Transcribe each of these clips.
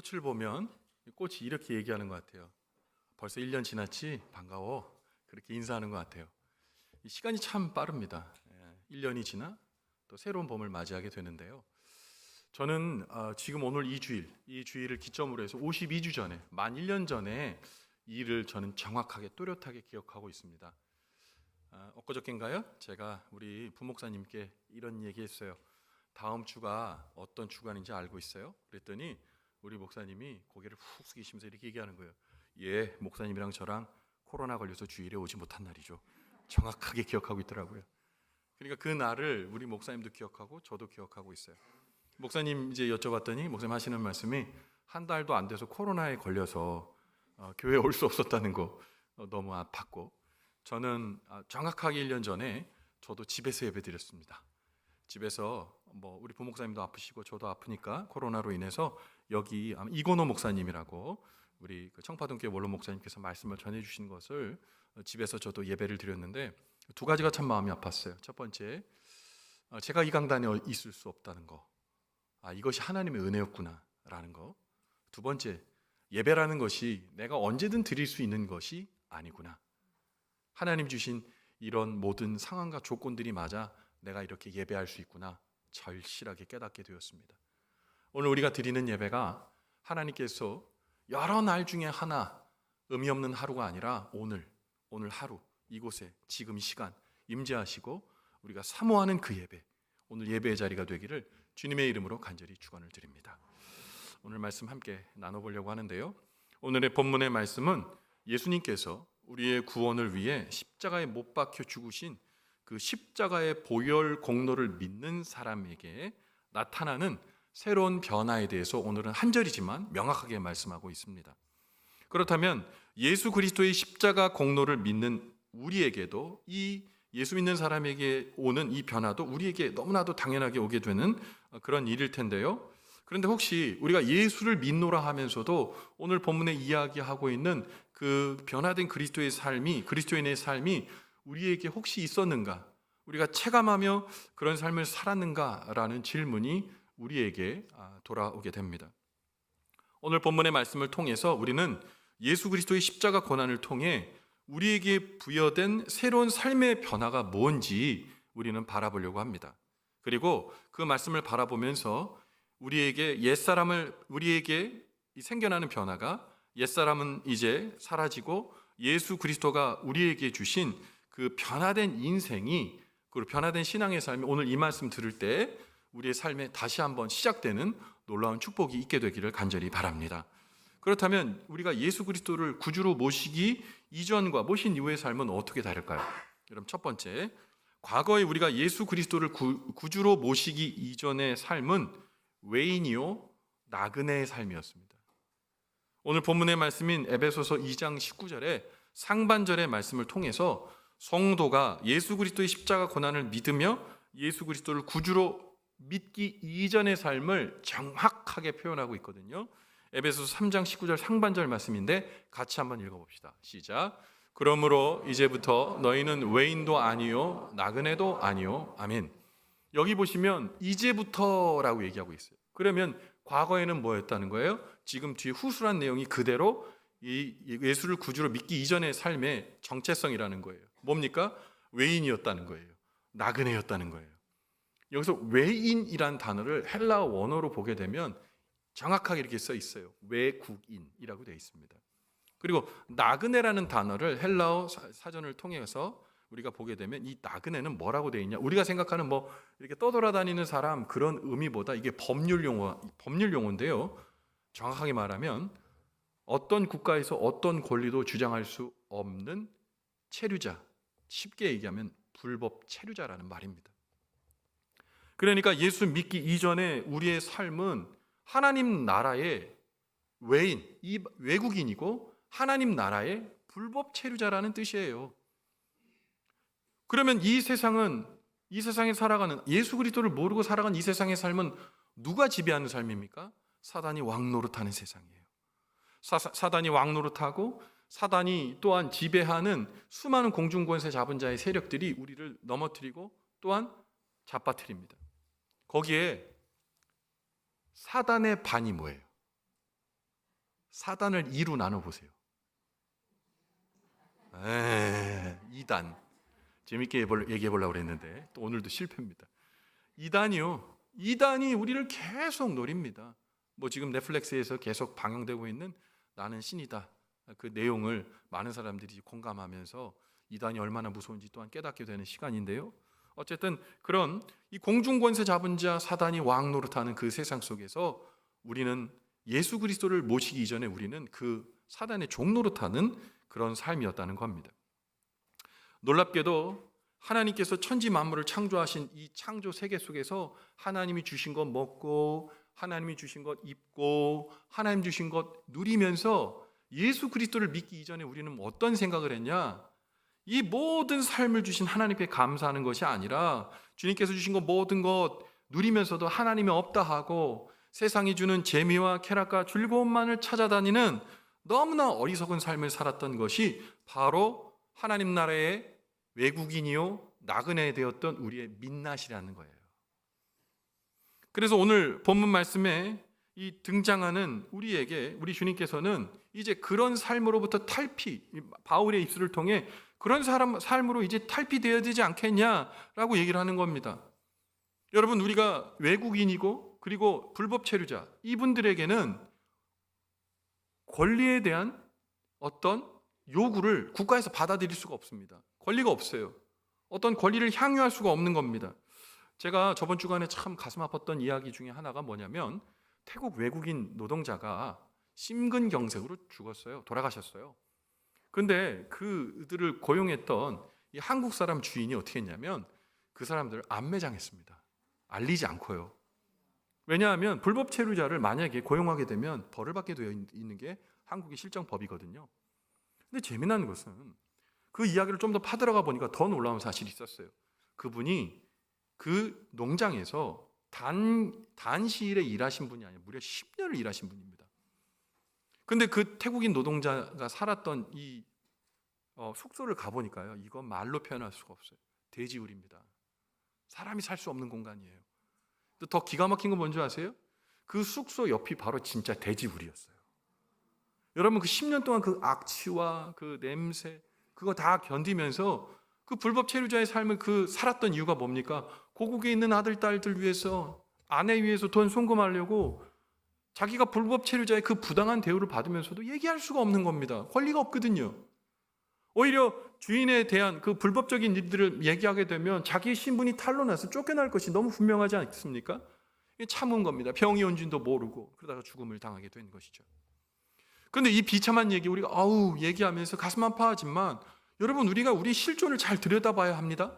꽃을 보면 꽃이 이렇게 얘기하는 것 같아요. 벌써 1년 지났지? 반가워. 그렇게 인사하는 것 같아요. 이 시간이 참 빠릅니다. 1년이 지나 또 새로운 봄을 맞이하게 되는데요. 저는 지금 오늘 이 주일을 기점으로 해서 52주 전에, 만 1년 전에 이 일을 저는 정확하게 또렷하게 기억하고 있습니다. 엊그저께인가요? 제가 우리 부목사님께 이런 얘기했어요. 다음 주가 어떤 주간인지 알고 있어요? 그랬더니 우리 목사님이 고개를 훅 숙이시면서 이렇게 얘기하는 거예요. 예, 목사님이랑 저랑 코로나 걸려서 주일에 오지 못한 날이죠. 정확하게 기억하고 있더라고요. 그러니까 그 날을 우리 목사님도 기억하고 저도 기억하고 있어요. 목사님 이제 여쭤봤더니 목사님 하시는 말씀이 한 달도 안 돼서 코로나에 걸려서 교회에 올 수 없었다는 거 너무 아팠고, 저는 정확하게 1년 전에 저도 집에서 예배드렸습니다. 집에서 우리 부목사님도 아프시고 저도 아프니까 코로나로 인해서 여기 이건호 목사님이라고 우리 청파동교회 원로 목사님께서 말씀을 전해주신 것을 집에서 저도 예배를 드렸는데 두 가지가 참 마음이 아팠어요. 첫 번째, 제가 이 강단에 있을 수 없다는 거, 이것이 하나님의 은혜였구나라는 거. 두 번째, 예배라는 것이 내가 언제든 드릴 수 있는 것이 아니구나. 하나님 주신 이런 모든 상황과 조건들이 맞아 내가 이렇게 예배할 수 있구나, 절실하게 깨닫게 되었습니다. 오늘 우리가 드리는 예배가 하나님께서 여러 날 중에 하나, 의미 없는 하루가 아니라 오늘 하루 이곳에 지금 이 시간 임재하시고 우리가 사모하는 그 예배, 오늘 예배의 자리가 되기를 주님의 이름으로 간절히 축원을 드립니다. 오늘 말씀 함께 나눠보려고 하는데요, 오늘의 본문의 말씀은 예수님께서 우리의 구원을 위해 십자가에 못 박혀 죽으신 그 십자가의 보혈 공로를 믿는 사람에게 나타나는 새로운 변화에 대해서 오늘은 한 절이지만 명확하게 말씀하고 있습니다. 그렇다면 예수 그리스도의 십자가 공로를 믿는 우리에게도 이 예수 믿는 사람에게 오는 이 변화도 우리에게 너무나도 당연하게 오게 되는 그런 일일 텐데요. 그런데 혹시 우리가 예수를 믿노라 하면서도 오늘 본문에 이야기하고 있는 그 변화된 그리스도의 삶이, 그리스도인의 삶이 우리에게 혹시 있었는가? 우리가 체감하며 그런 삶을 살았는가라는 질문이 우리에게 돌아오게 됩니다. 오늘 본문의 말씀을 통해서 우리는 예수 그리스도의 십자가 고난을 통해 우리에게 부여된 새로운 삶의 변화가 뭔지 우리는 바라보려고 합니다. 그리고 그 말씀을 바라보면서 우리에게 생겨나는 변화가, 옛사람은 이제 사라지고 예수 그리스도가 우리에게 주신 그 변화된 인생이, 그리고 변화된 신앙의 삶이 오늘 이 말씀 들을 때 우리의 삶에 다시 한번 시작되는 놀라운 축복이 있게 되기를 간절히 바랍니다. 그렇다면 우리가 예수 그리스도를 구주로 모시기 이전과 모신 이후의 삶은 어떻게 다를까요? 여러분, 첫 번째, 과거에 우리가 예수 그리스도를 구주로 모시기 이전의 삶은 외인이요 나그네의 삶이었습니다. 오늘 본문의 말씀인 에베소서 2장 19절에 상반절의 말씀을 통해서 성도가 예수 그리스도의 십자가 고난을 믿으며 예수 그리스도를 구주로 믿기 이전의 삶을 정확하게 표현하고 있거든요. 에베소서 3장 19절 상반절 말씀인데 같이 한번 읽어봅시다. 시작. 그러므로 이제부터 너희는 외인도 아니요 나그네도 아니요. 아멘. 여기 보시면 이제부터라고 얘기하고 있어요. 그러면 과거에는 뭐였다는 거예요? 지금 뒤에 후술한 내용이 그대로 이 예수를 구주로 믿기 이전의 삶의 정체성이라는 거예요. 뭡니까? 외인이었다는 거예요. 나그네였다는 거예요. 여기서 외인이란 단어를 헬라어 원어로 보게 되면 정확하게 이렇게 써 있어요. 외국인이라고 되어 있습니다. 그리고 나그네라는 단어를 헬라어 사전을 통해서 우리가 보게 되면 이 나그네는 뭐라고 되어 있냐? 우리가 생각하는 이렇게 떠돌아다니는 사람 그런 의미보다 이게 법률 용어인데요. 정확하게 말하면 어떤 국가에서 어떤 권리도 주장할 수 없는 체류자, 쉽게 얘기하면 불법 체류자라는 말입니다. 그러니까 예수 믿기 이전에 우리의 삶은 하나님 나라의 외인, 외국인이고 하나님 나라의 불법 체류자라는 뜻이에요. 그러면 이 세상에 살아가는, 예수 그리스도를 모르고 살아가는 이 세상의 삶은 누가 지배하는 삶입니까? 사단이 왕노릇하는 세상이에요. 사단이 왕노릇하고 사단이 또한 지배하는 수많은 공중권세 잡은 자의 세력들이 우리를 넘어뜨리고 또한 잡아뜨립니다. 거기에 사단의 반이 뭐예요? 사단을 2로 나눠보세요. 2단. 재밌게 얘기해 보려고 그랬는데 또 오늘도 실패입니다. 2단이 우리를 계속 노립니다. 뭐 지금 넷플릭스에서 계속 방영되고 있는 나는 신이다, 그 내용을 많은 사람들이 공감하면서 2단이 얼마나 무서운지 또한 깨닫게 되는 시간인데요. 어쨌든 그런 이 공중권세 잡은 자 사단이 왕 노릇하는 그 세상 속에서 우리는 예수 그리스도를 모시기 이전에 우리는 그 사단의 종 노릇하는 그런 삶이었다는 겁니다. 놀랍게도 하나님께서 천지 만물을 창조하신 이 창조 세계 속에서 하나님이 주신 것 먹고 하나님이 주신 것 입고 하나님 주신 것 누리면서 예수 그리스도를 믿기 이전에 우리는 어떤 생각을 했냐? 이 모든 삶을 주신 하나님께 감사하는 것이 아니라 주님께서 주신 것 모든 것 누리면서도 하나님이 없다 하고 세상이 주는 재미와 쾌락과 즐거움만을 찾아다니는 너무나 어리석은 삶을 살았던 것이 바로 하나님 나라의 외국인이요 나그네 되었던 우리의 민낯이라는 거예요. 그래서 오늘 본문 말씀에 이 등장하는 우리에게 우리 주님께서는 이제 그런 삶으로부터 탈피, 바울의 입술을 통해 그런 삶으로 이제 탈피되어야 되지 않겠냐라고 얘기를 하는 겁니다. 여러분, 우리가 외국인이고 그리고 불법 체류자, 이분들에게는 권리에 대한 어떤 요구를 국가에서 받아들일 수가 없습니다. 권리가 없어요. 어떤 권리를 향유할 수가 없는 겁니다. 제가 저번 주간에 참 가슴 아팠던 이야기 중에 하나가 뭐냐면 태국 외국인 노동자가 심근경색으로 죽었어요. 돌아가셨어요. 근데 그들을 고용했던 이 한국 사람 주인이 어떻게 했냐면 그 사람들을 안매장했습니다. 알리지 않고요. 왜냐하면 불법 체류자를 만약에 고용하게 되면 벌을 받게 되어 있는 게 한국의 실정법이거든요. 근데 재미난 것은 그 이야기를 좀 더 파들어가 보니까 더 놀라운 사실이 있었어요. 그분이 그 농장에서 단시일에 일하신 분이 아니라 무려 10년을 일하신 분입니다. 근데 그 태국인 노동자가 살았던 이 숙소를 가보니까요, 이건 말로 표현할 수가 없어요. 돼지우리입니다. 사람이 살 수 없는 공간이에요. 또 더 기가 막힌 건 뭔지 아세요? 그 숙소 옆이 바로 진짜 돼지우리였어요. 여러분, 그 10년 동안 그 악취와 그 냄새 그거 다 견디면서 그 불법 체류자의 삶을 그 살았던 이유가 뭡니까? 고국에 있는 아들, 딸들 위해서, 아내 위해서 돈 송금하려고 자기가 불법 체류자의 그 부당한 대우를 받으면서도 얘기할 수가 없는 겁니다. 권리가 없거든요. 오히려 주인에 대한 그 불법적인 일들을 얘기하게 되면 자기의 신분이 탄로나서 쫓겨날 것이 너무 분명하지 않습니까? 참은 겁니다. 병이 온 줄도 모르고 그러다가 죽음을 당하게 된 것이죠. 그런데 이 비참한 얘기 우리가 얘기하면서 가슴 아파하지만 여러분, 우리가 우리 실존을 잘 들여다봐야 합니다.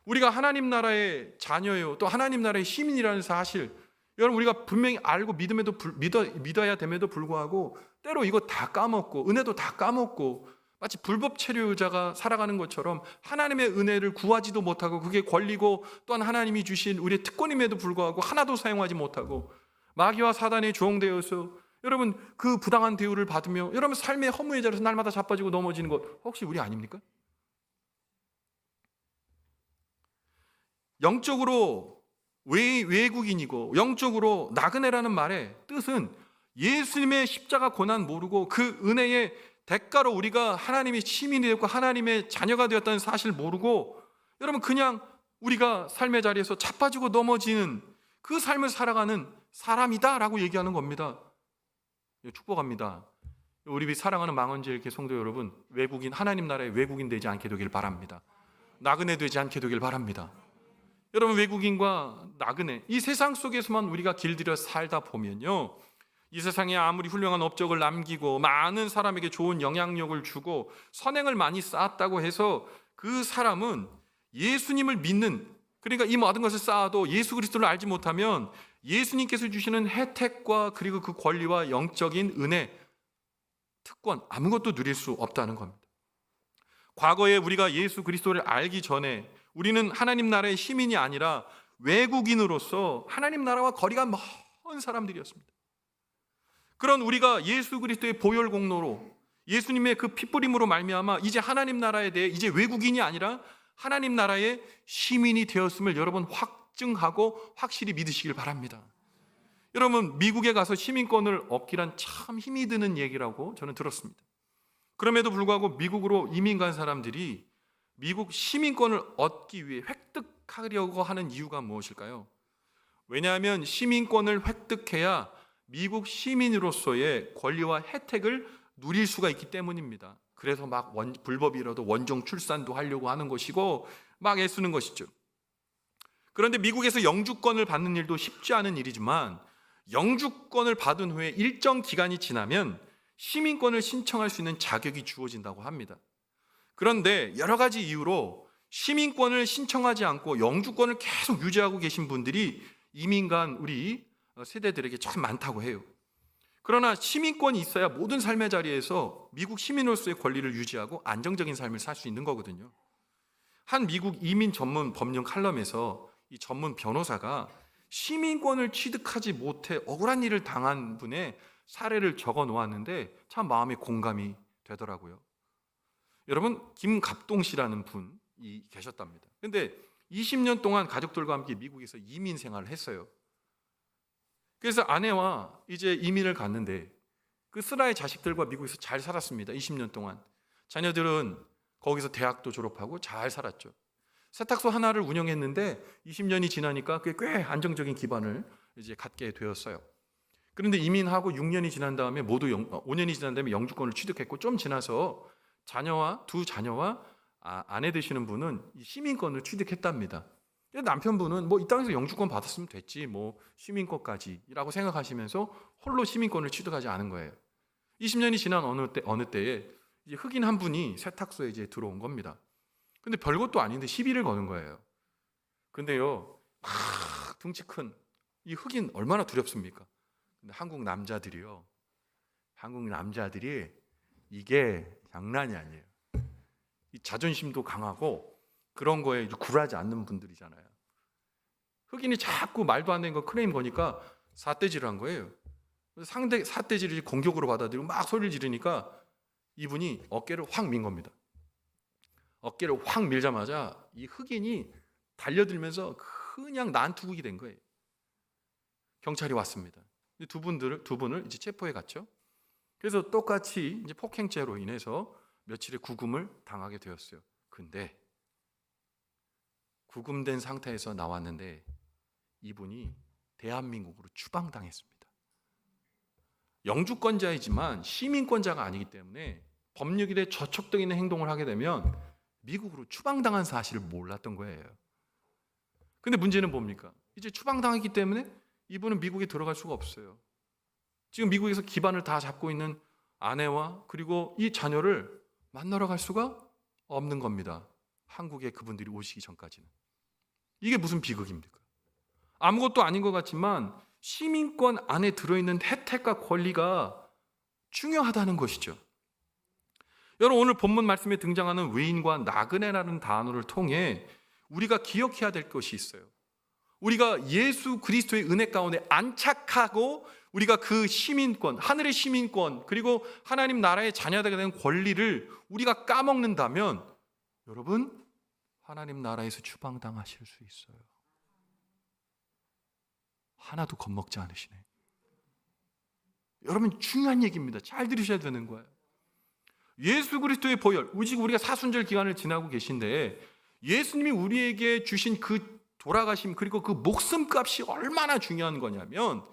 우리가 하나님 나라의 자녀예요. 또 하나님 나라의 시민이라는 사실, 여러분, 우리가 분명히 알고 믿어야 됨에도 불구하고 때로 이거 다 까먹고 은혜도 다 까먹고 마치 불법 체류자가 살아가는 것처럼 하나님의 은혜를 구하지도 못하고 그게 권리고 또한 하나님이 주신 우리의 특권임에도 불구하고 하나도 사용하지 못하고 마귀와 사단에 조응되어서 여러분 그 부당한 대우를 받으며 여러분 삶의 허무의 자리에서 날마다 자빠지고 넘어지는 것 혹시 우리 아닙니까? 영적으로 외국인이고 영적으로 나그네라는 말의 뜻은 예수님의 십자가 고난 모르고 그 은혜의 대가로 우리가 하나님의 시민이 되었고 하나님의 자녀가 되었다는 사실 모르고 여러분 그냥 우리가 삶의 자리에서 자빠지고 넘어지는 그 삶을 살아가는 사람이다라고 얘기하는 겁니다. 축복합니다. 우리 사랑하는 망원제일교회 성도 여러분, 외국인, 하나님 나라의 외국인 되지 않게 되길 바랍니다. 나그네 되지 않게 되길 바랍니다. 여러분, 외국인과 나그네, 이 세상 속에서만 우리가 길들여 살다 보면요, 이 세상에 아무리 훌륭한 업적을 남기고 많은 사람에게 좋은 영향력을 주고 선행을 많이 쌓았다고 해서 그 사람은 예수님을 믿는, 그러니까 이 모든 것을 쌓아도 예수 그리스도를 알지 못하면 예수님께서 주시는 혜택과 그리고 그 권리와 영적인 은혜, 특권 아무것도 누릴 수 없다는 겁니다. 과거에 우리가 예수 그리스도를 알기 전에 우리는 하나님 나라의 시민이 아니라 외국인으로서 하나님 나라와 거리가 먼 사람들이었습니다. 그런 우리가 예수 그리스도의 보혈 공로로 예수님의 그 피뿌림으로 말미암아 이제 하나님 나라에 대해 이제 외국인이 아니라 하나님 나라의 시민이 되었음을 여러분 확증하고 확실히 믿으시길 바랍니다. 여러분, 미국에 가서 시민권을 얻기란 참 힘이 드는 얘기라고 저는 들었습니다. 그럼에도 불구하고 미국으로 이민 간 사람들이 미국 시민권을 얻기 위해 획득하려고 하는 이유가 무엇일까요? 왜냐하면 시민권을 획득해야 미국 시민으로서의 권리와 혜택을 누릴 수가 있기 때문입니다. 그래서 막 불법이라도 원정 출산도 하려고 하는 것이고 막 애쓰는 것이죠. 그런데 미국에서 영주권을 받는 일도 쉽지 않은 일이지만 영주권을 받은 후에 일정 기간이 지나면 시민권을 신청할 수 있는 자격이 주어진다고 합니다. 그런데 여러 가지 이유로 시민권을 신청하지 않고 영주권을 계속 유지하고 계신 분들이 이민 간 우리 세대들에게 참 많다고 해요. 그러나 시민권이 있어야 모든 삶의 자리에서 미국 시민으로서의 권리를 유지하고 안정적인 삶을 살 수 있는 거거든요. 한 미국 이민 전문 법률 칼럼에서 이 전문 변호사가 시민권을 취득하지 못해 억울한 일을 당한 분의 사례를 적어 놓았는데 참 마음에 공감이 되더라고요. 여러분, 김갑동 씨라는 분이 계셨답니다. 근데 20년 동안 가족들과 함께 미국에서 이민 생활을 했어요. 그래서 아내와 이제 이민을 갔는데 그 슬아의 자식들과 미국에서 잘 살았습니다. 20년 동안. 자녀들은 거기서 대학도 졸업하고 잘 살았죠. 세탁소 하나를 운영했는데 20년이 지나니까 그게 꽤 안정적인 기반을 이제 갖게 되었어요. 그런데 이민하고 6년이 지난 다음에 5년이 지난 다음에 영주권을 취득했고 좀 지나서 두 자녀와 아내 되시는 분은 시민권을 취득했답니다. 남편분은 이 땅에서 영주권 받았으면 됐지 시민권까지라고 생각하시면서 홀로 시민권을 취득하지 않은 거예요. 20년이 지난 어느 때에 이제 흑인 한 분이 세탁소에 이제 들어온 겁니다. 근데 별것도 아닌데 시비를 거는 거예요. 근데요, 둥치 큰 이 흑인 얼마나 두렵습니까? 근데 한국 남자들이 이게 장난이 아니에요. 이 자존심도 강하고 그런 거에 굴하지 않는 분들이잖아요. 흑인이 자꾸 말도 안 되는 거 클레임 거니까 삿대질을 한 거예요. 상대 삿대질을 공격으로 받아들이고 막 소리를 지르니까 이분이 어깨를 확 민 겁니다. 어깨를 확 밀자마자 이 흑인이 달려들면서 그냥 난투극이 된 거예요. 경찰이 왔습니다. 두 분을 이제 체포해 갔죠. 그래서 똑같이 이제 폭행죄로 인해서 며칠의 구금을 당하게 되었어요. 근데 구금된 상태에서 나왔는데 이분이 대한민국으로 추방당했습니다. 영주권자이지만 시민권자가 아니기 때문에 법률에 저촉되어 있는 행동을 하게 되면 미국으로 추방당한 사실을 몰랐던 거예요. 근데 문제는 뭡니까? 이제 추방당했기 때문에 이분은 미국에 들어갈 수가 없어요. 지금 미국에서 기반을 다 잡고 있는 아내와 그리고 이 자녀를 만나러 갈 수가 없는 겁니다. 한국에 그분들이 오시기 전까지는. 이게 무슨 비극입니까? 아무것도 아닌 것 같지만 시민권 안에 들어있는 혜택과 권리가 중요하다는 것이죠. 여러분, 오늘 본문 말씀에 등장하는 외인과 나그네라는 단어를 통해 우리가 기억해야 될 것이 있어요. 우리가 예수 그리스도의 은혜 가운데 안착하고 우리가 그 시민권, 하늘의 시민권, 그리고 하나님 나라의 자녀가 되는 권리를 우리가 까먹는다면 여러분, 하나님 나라에서 추방당하실 수 있어요. 하나도 겁먹지 않으시네. 여러분, 중요한 얘기입니다. 잘 들으셔야 되는 거예요. 예수 그리스도의 보혈, 우리가 사순절 기간을 지나고 계신데 예수님이 우리에게 주신 그 돌아가심 그리고 그 목숨값이 얼마나 중요한 거냐면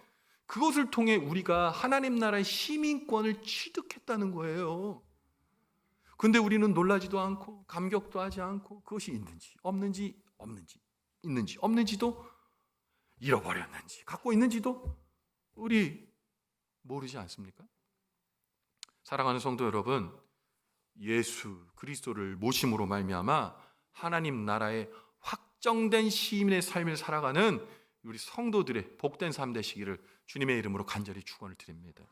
그것을 통해 우리가 하나님 나라의 시민권을 취득했다는 거예요. 근데 우리는 놀라지도 않고 감격도 하지 않고 그것이 있는지 없는지 있는지 없는지도 잃어버렸는지 갖고 있는지도 우리 모르지 않습니까? 사랑하는 성도 여러분, 예수 그리스도를 모심으로 말미암아 하나님 나라의 확정된 시민의 삶을 살아가는 우리 성도들의 복된 삶 되시기를 주님의 이름으로 간절히 축원을 드립니다.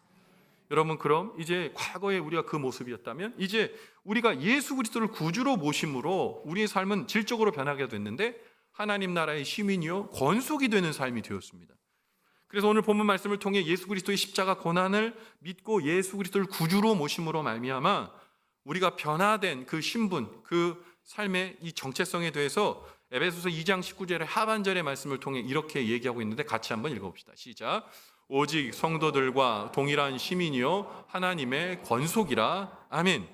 여러분, 그럼 이제 과거에 우리가 그 모습이었다면 이제 우리가 예수 그리스도를 구주로 모심으로 우리의 삶은 질적으로 변하게 됐는데 하나님 나라의 시민이요 권속이 되는 삶이 되었습니다. 그래서 오늘 본문 말씀을 통해 예수 그리스도의 십자가 고난을 믿고 예수 그리스도를 구주로 모심으로 말미암아 우리가 변화된 그 신분, 그 삶의 이 정체성에 대해서 에베소서 2장 19절의 하반절의 말씀을 통해 이렇게 얘기하고 있는데 같이 한번 읽어봅시다. 시작. 오직 성도들과 동일한 시민이요 하나님의 권속이라. 아멘.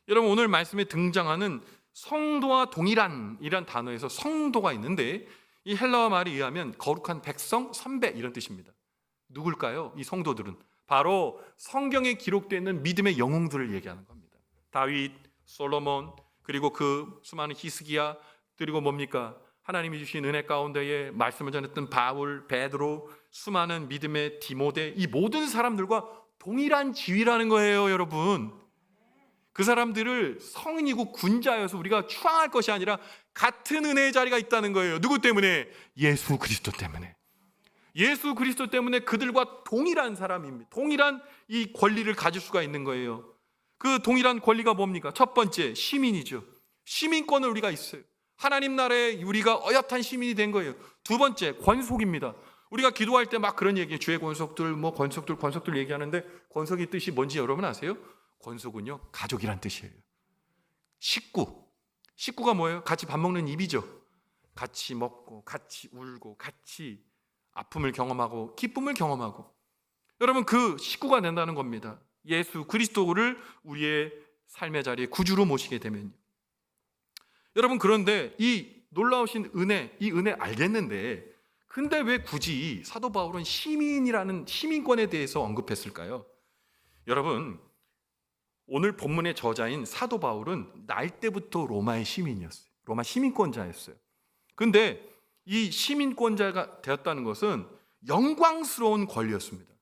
여러분, 오늘 말씀에 등장하는 성도와 동일한이란 단어에서 성도가 있는데, 이 헬라어 말에 의하면 거룩한 백성, 선배 이런 뜻입니다. 누굴까요? 이 성도들은 바로 성경에 기록되어 있는 믿음의 영웅들을 얘기하는 겁니다. 다윗, 솔로몬, 그리고 그 수많은 히스기야, 그리고 뭡니까? 하나님이 주신 은혜 가운데에 말씀을 전했던 바울, 베드로, 수많은 믿음의 디모데, 이 모든 사람들과 동일한 지위라는 거예요, 여러분. 그 사람들을 성인이고 군자여서 우리가 추앙할 것이 아니라 같은 은혜의 자리가 있다는 거예요. 누구 때문에? 예수 그리스도 때문에. 예수 그리스도 때문에 그들과 동일한 사람입니다. 동일한 이 권리를 가질 수가 있는 거예요. 그 동일한 권리가 뭡니까? 첫 번째, 시민이죠. 시민권을 우리가 있어요. 하나님 나라에 우리가 어엿한 시민이 된 거예요. 두 번째, 권속입니다. 우리가 기도할 때 막 그런 얘기해요. 주의 권속들, 권속들 얘기하는데, 권속의 뜻이 뭔지 여러분 아세요? 권속은요, 가족이란 뜻이에요. 식구가 뭐예요? 같이 밥 먹는 입이죠. 같이 먹고, 같이 울고, 같이 아픔을 경험하고, 기쁨을 경험하고. 여러분, 그 식구가 된다는 겁니다. 예수 그리스도를 우리의 삶의 자리에 구주로 모시게 되면요. 여러분, 그런데 이 놀라우신 은혜, 이 은혜 알겠는데, 근데 왜 굳이 사도 바울은 시민이라는 시민권에 대해서 언급했을까요? 여러분, 오늘 본문의 저자인 사도 바울은 날 때부터 로마의 시민이었어요. 로마 시민권자였어요. 근데 이 시민권자가 되었다는 것은 영광스러운 권리였습니다.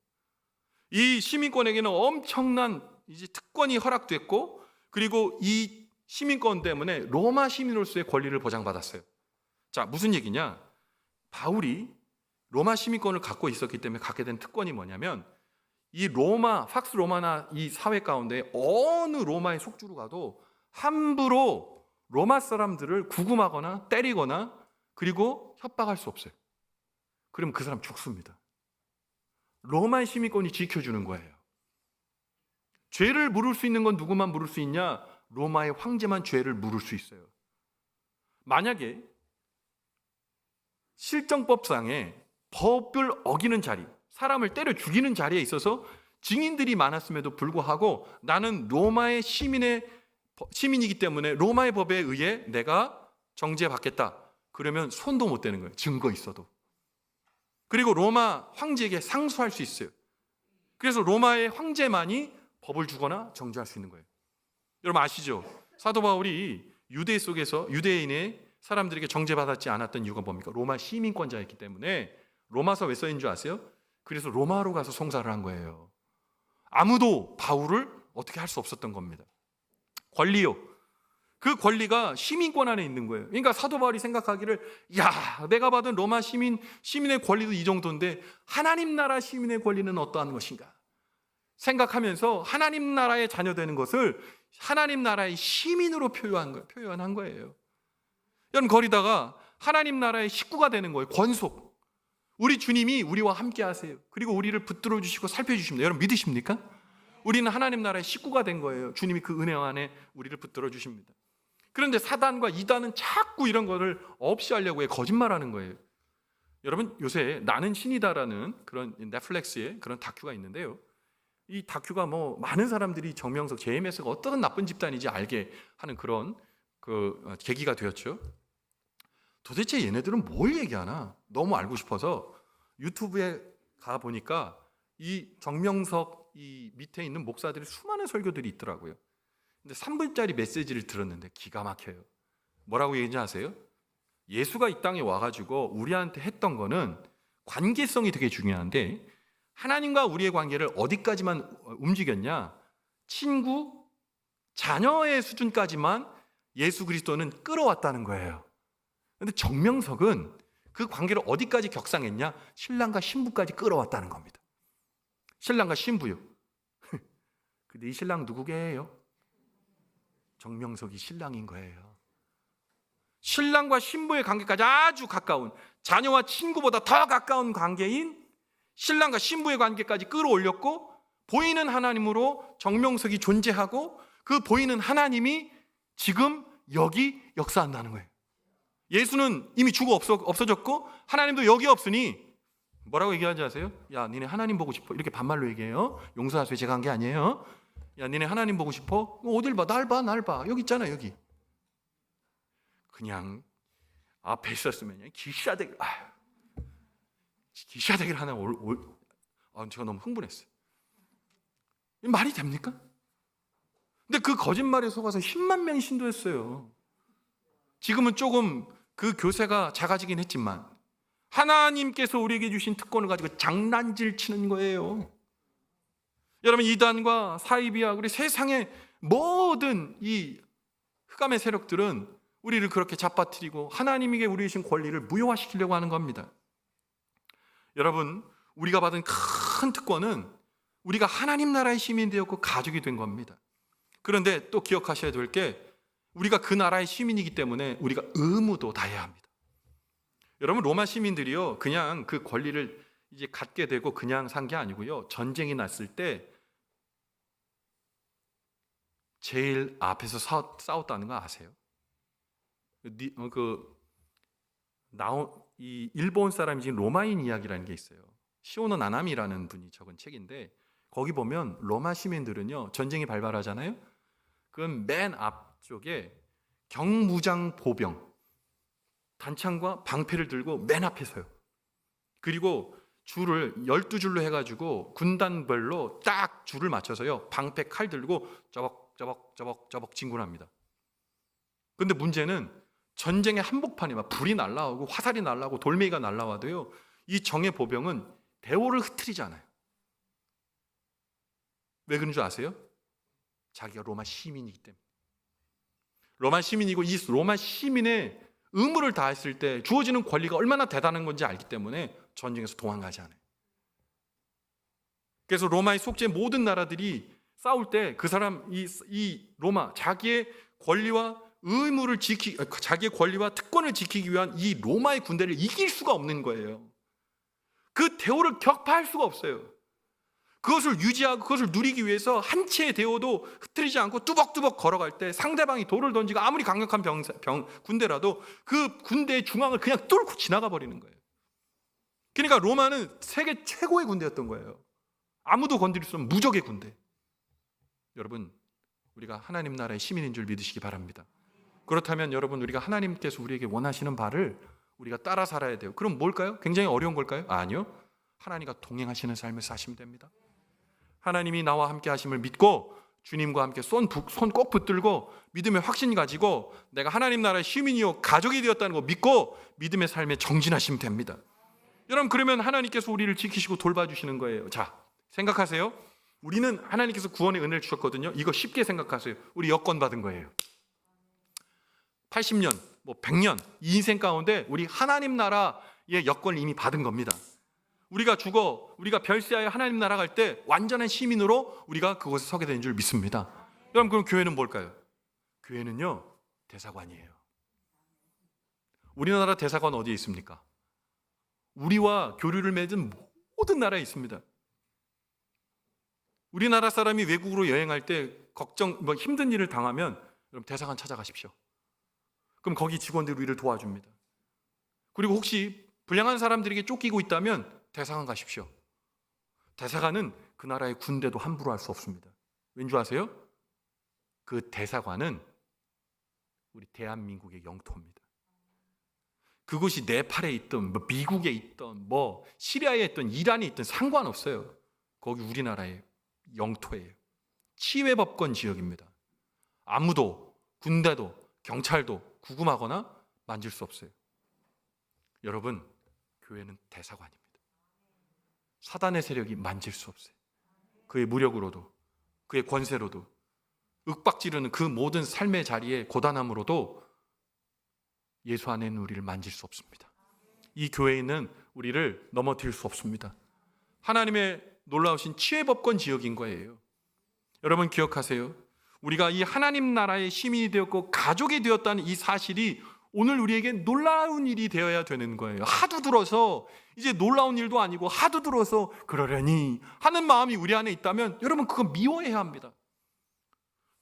이 시민권에게는 엄청난 이제 특권이 허락됐고, 그리고 이 시민권 때문에 로마 시민으로서의 권리를 보장받았어요. 자, 무슨 얘기냐? 바울이 로마 시민권을 갖고 있었기 때문에 갖게 된 특권이 뭐냐면, 이 로마, 팍스 로마나 이 사회 가운데 어느 로마의 속주로 가도 함부로 로마 사람들을 구금하거나 때리거나 그리고 협박할 수 없어요. 그러면 그 사람 죽습니다. 로마의 시민권이 지켜주는 거예요. 죄를 물을 수 있는 건 누구만 물을 수 있냐? 로마의 황제만 죄를 물을 수 있어요. 만약에 실정법상에 법을 어기는 자리, 사람을 때려 죽이는 자리에 있어서 증인들이 많았음에도 불구하고 나는 로마의 시민이기 때문에 로마의 법에 의해 내가 정죄받겠다. 그러면 손도 못 대는 거예요. 증거 있어도. 그리고 로마 황제에게 상소할 수 있어요. 그래서 로마의 황제만이 법을 주거나 정죄할 수 있는 거예요. 여러분 아시죠? 사도 바울이 유대 속에서 유대인의 사람들에게 정죄받았지 않았던 이유가 뭡니까? 로마 시민권자였기 때문에. 로마서 왜 써있는 줄 아세요? 그래서 로마로 가서 송사를 한 거예요. 아무도 바울을 어떻게 할 수 없었던 겁니다. 권리요. 그 권리가 시민권 안에 있는 거예요. 그러니까 사도 바울이 생각하기를, 야, 내가 받은 로마 시민의 권리도 이 정도인데 하나님 나라 시민의 권리는 어떠한 것인가 생각하면서 하나님 나라의 자녀 되는 것을 하나님 나라의 시민으로 표현한 거예요. 여러분, 거기다가 하나님 나라의 식구가 되는 거예요. 권속. 우리 주님이 우리와 함께 하세요. 그리고 우리를 붙들어 주시고 살펴주십니다. 여러분 믿으십니까? 우리는 하나님 나라의 식구가 된 거예요. 주님이 그 은혜 안에 우리를 붙들어 주십니다. 그런데 사단과 이단은 자꾸 이런 거를 없이 하려고 해. 거짓말하는 거예요. 여러분, 요새 나는 신이다라는 그런 넷플릭스의 그런 다큐가 있는데요. 이 다큐가 뭐 많은 사람들이 정명석, JMS가 어떤 나쁜 집단인지 알게 하는 그런 그 계기가 되었죠. 도대체 얘네들은 뭘 얘기하나 너무 알고 싶어서 유튜브에 가 보니까 이 정명석 이 밑에 있는 목사들의 수많은 설교들이 있더라고요. 근데 3분짜리 메시지를 들었는데 기가 막혀요. 뭐라고 얘기하는지 아세요? 예수가 이 땅에 와가지고 우리한테 했던 거는 관계성이 되게 중요한데, 하나님과 우리의 관계를 어디까지만 움직였냐? 친구, 자녀의 수준까지만 예수 그리스도는 끌어왔다는 거예요. 그런데 정명석은 그 관계를 어디까지 격상했냐? 신랑과 신부까지 끌어왔다는 겁니다. 신랑과 신부요. 근데 이 신랑 누구게요? 정명석이 신랑인 거예요. 신랑과 신부의 관계까지 아주 가까운, 자녀와 친구보다 더 가까운 관계인 신랑과 신부의 관계까지 끌어올렸고, 보이는 하나님으로 정명석이 존재하고 그 보이는 하나님이 지금 여기 역사한다는 거예요. 예수는 이미 죽어 없어졌고 하나님도 여기 없으니 뭐라고 얘기하지 아세요? 야, 니네 하나님 보고 싶어? 이렇게 반말로 얘기해요. 용서하세요, 제가 한 게 아니에요. 야, 니네 하나님 보고 싶어? 어딜 봐? 날 봐. 여기 있잖아, 여기. 그냥 앞에 있었으면 기샤대기 하나 제가 너무 흥분했어요. 말이 됩니까? 근데 그 거짓말에 속아서 10만 명이 신도했어요. 지금은 조금 그 교세가 작아지긴 했지만 하나님께서 우리에게 주신 특권을 가지고 장난질 치는 거예요. 여러분, 이단과 사이비와 그리고 세상의 모든 이 흑암의 세력들은 우리를 그렇게 잡아뜨리고 하나님에게 우리 주신 권리를 무효화시키려고 하는 겁니다. 여러분, 우리가 받은 큰 특권은 우리가 하나님 나라의 시민이 되었고 가족이 된 겁니다. 그런데 또 기억하셔야 될 게 우리가 그 나라의 시민이기 때문에 우리가 의무도 다해야 합니다. 여러분, 로마 시민들이요, 그냥 그 권리를 이제 갖게 되고 그냥 산 게 아니고요, 전쟁이 났을 때 제일 앞에서 싸웠다는 거 아세요? 이 일본 사람이 지금 로마인 이야기라는 게 있어요. 시오노 나나미라는 분이 적은 책인데 거기 보면 로마 시민들은요, 전쟁이 발발하잖아요. 그럼 맨 앞쪽에 경무장 보병 단창과 방패를 들고 맨 앞에 서요. 그리고 줄을 12줄로 해가지고 군단별로 딱 줄을 맞춰서요, 방패 칼 들고 저벅 진군합니다. 근데 문제는 전쟁의 한복판에 막 불이 날라오고 화살이 날라오고 돌멩이가 날라와도요, 이 정예 보병은 대오를 흐트리지 않아요. 왜 그런 줄 아세요? 자기가 로마 시민이기 때문에. 로마 시민이고 이 로마 시민의 의무를 다했을 때 주어지는 권리가 얼마나 대단한 건지 알기 때문에 전쟁에서 도망가지 않아요. 그래서 로마에 속죄 모든 나라들이 싸울 때 그 사람, 이 로마, 자기의 권리와 자기의 권리와 특권을 지키기 위한 이 로마의 군대를 이길 수가 없는 거예요. 그 대오를 격파할 수가 없어요. 그것을 유지하고 그것을 누리기 위해서 한 채의 대오도 흐트리지 않고 뚜벅뚜벅 걸어갈 때 상대방이 돌을 던지고 아무리 강력한 군대라도 그 군대의 중앙을 그냥 뚫고 지나가 버리는 거예요. 그러니까 로마는 세계 최고의 군대였던 거예요. 아무도 건드릴 수 없는 무적의 군대. 여러분, 우리가 하나님 나라의 시민인 줄 믿으시기 바랍니다. 그렇다면 여러분, 우리가 하나님께서 우리에게 원하시는 바를 우리가 따라 살아야 돼요. 그럼 뭘까요? 굉장히 어려운 걸까요? 아니요. 하나님과 동행하시는 삶을 사시면 됩니다. 하나님이 나와 함께 하심을 믿고 주님과 함께 손 꼭 붙들고 믿음의 확신 가지고 내가 하나님 나라의 시민이요 가족이 되었다는 거 믿고 믿음의 삶에 정진하시면 됩니다. 여러분, 그러면 하나님께서 우리를 지키시고 돌봐주시는 거예요. 자, 생각하세요. 우리는 하나님께서 구원의 은혜를 주셨거든요. 이거 쉽게 생각하세요. 우리 여권 받은 거예요. 80년, 100년 이 인생 가운데 우리 하나님 나라의 여권을 이미 받은 겁니다. 우리가 우리가 별세하여 하나님 나라 갈 때 완전한 시민으로 우리가 그곳에 서게 되는 줄 믿습니다. 여러분, 그럼 교회는 뭘까요? 교회는요, 대사관이에요. 우리나라 대사관 어디에 있습니까? 우리와 교류를 맺은 모든 나라에 있습니다. 우리나라 사람이 외국으로 여행할 때 힘든 일을 당하면 여러분, 대사관 찾아가십시오. 그럼 거기 직원들이 우리를 도와줍니다. 그리고 혹시 불량한 사람들에게 쫓기고 있다면 대사관 가십시오. 대사관은 그 나라의 군대도 함부로 할 수 없습니다. 왠지 아세요? 그 대사관은 우리 대한민국의 영토입니다. 그곳이 네팔에 있든 미국에 있든 시리아에 있든 이란에 있든 상관없어요. 거기 우리나라의 영토예요. 치외법권 지역입니다. 아무도, 군대도, 경찰도 구금하거나 만질 수 없어요. 여러분, 교회는 대사관입니다. 사단의 세력이 만질 수 없어요. 그의 무력으로도, 그의 권세로도, 윽박지르는 그 모든 삶의 자리에 고단함으로도 예수 안에 있는 우리를 만질 수 없습니다. 이 교회는 우리를 넘어뜨릴 수 없습니다. 하나님의 놀라우신 치외법권 지역인 거예요. 여러분, 기억하세요. 우리가 이 하나님 나라의 시민이 되었고 가족이 되었다는 이 사실이 오늘 우리에게 놀라운 일이 되어야 되는 거예요. 하도 들어서 이제 놀라운 일도 아니고 하도 들어서 그러려니 하는 마음이 우리 안에 있다면 여러분, 그거 미워해야 합니다.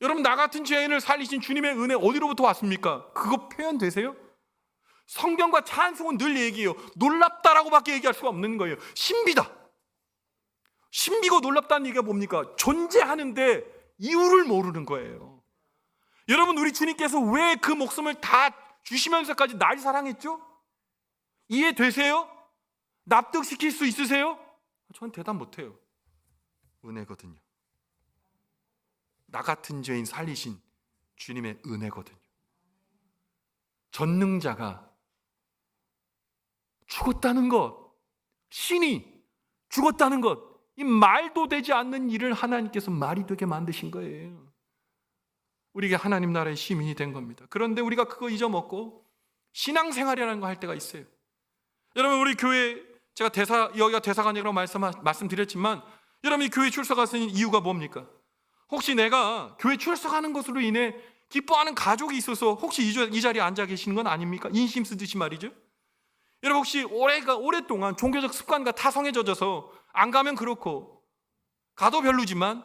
여러분, 나 같은 죄인을 살리신 주님의 은혜 어디로부터 왔습니까? 그거 표현되세요? 성경과 찬송은 늘 얘기해요. 놀랍다라고밖에 얘기할 수가 없는 거예요. 신비다. 신비고 놀랍다는 얘기가 뭡니까? 존재하는데 이유를 모르는 거예요. 여러분, 우리 주님께서 왜 그 목숨을 다 주시면서까지 날 사랑했죠? 이해되세요? 납득시킬 수 있으세요? 저는 대답 못해요. 은혜거든요. 나 같은 죄인 살리신 주님의 은혜거든요. 전능자가 죽었다는 것, 신이 죽었다는 것, 이 말도 되지 않는 일을 하나님께서 말이 되게 만드신 거예요. 우리가 하나님 나라의 시민이 된 겁니다. 그런데 우리가 그거 잊어먹고 신앙생활이라는 거 할 때가 있어요. 여러분, 우리 교회, 제가 여기가 대사관이라고 말씀드렸지만, 여러분이 교회 출석하시는 이유가 뭡니까? 혹시 내가 교회 출석하는 것으로 인해 기뻐하는 가족이 있어서 혹시 이 자리에 앉아 계시는 건 아닙니까? 인심 쓰듯이 말이죠. 여러분, 혹시 오랫동안 종교적 습관과 타성에 젖어서 안 가면 그렇고 가도 별로지만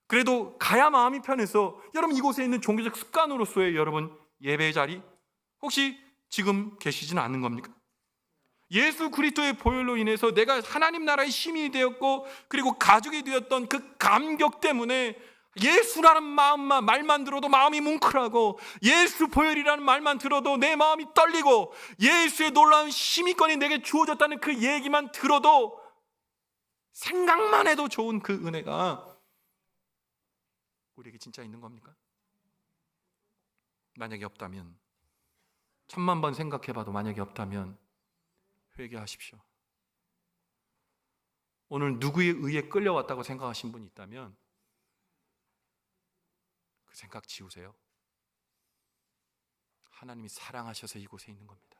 그래도 가야 마음이 편해서 여러분 이곳에 있는 종교적 습관으로서의 여러분 예배의 자리 혹시 지금 계시지는 않는 겁니까? 예수 그리스도의 보혈로 인해서 내가 하나님 나라의 시민이 되었고 그리고 가족이 되었던 그 감격 때문에 예수라는 말만 들어도 마음이 뭉클하고 예수 보혈이라는 말만 들어도 내 마음이 떨리고 예수의 놀라운 심의권이 내게 주어졌다는 그 얘기만 들어도 생각만 해도 좋은 그 은혜가 우리에게 진짜 있는 겁니까? 만약에 없다면, 1000만 번 생각해봐도 만약에 없다면 회개하십시오. 오늘 누구에 의해 끌려왔다고 생각하신 분이 있다면 그 생각 지우세요. 하나님이 사랑하셔서 이곳에 있는 겁니다.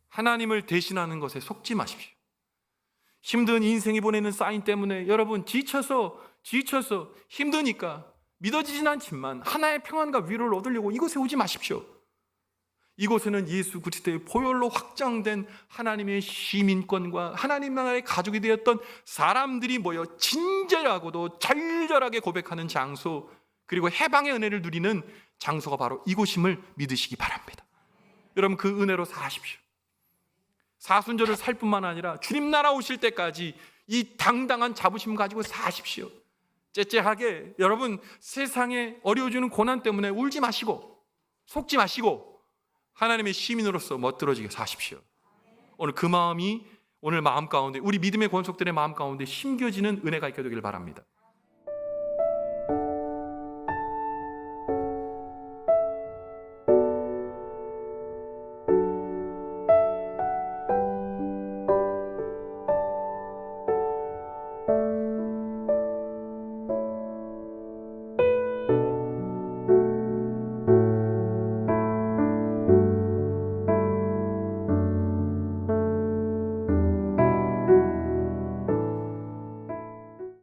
하나님을 대신하는 것에 속지 마십시오. 힘든 인생이 보내는 사인 때문에 여러분 지쳐서 힘드니까 믿어지진 않지만 하나의 평안과 위로를 얻으려고 이곳에 오지 마십시오. 이곳에는 예수 그리스도의 보혈로 확장된 하나님의 시민권과 하나님 나라의 가족이 되었던 사람들이 모여 친절하고도 절절하게 고백하는 장소, 그리고 해방의 은혜를 누리는 장소가 바로 이곳임을 믿으시기 바랍니다. 여러분, 그 은혜로 사십시오. 사순절을 살 뿐만 아니라 주님 나라 오실 때까지 이 당당한 자부심 가지고 사십시오. 째째하게 여러분 세상에 어려워지는 고난 때문에 울지 마시고 속지 마시고 하나님의 시민으로서 멋들어지게 사십시오. 오늘 그 마음이 오늘 마음 가운데, 우리 믿음의 권속들의 마음 가운데 심겨지는 은혜가 있게 되길 바랍니다.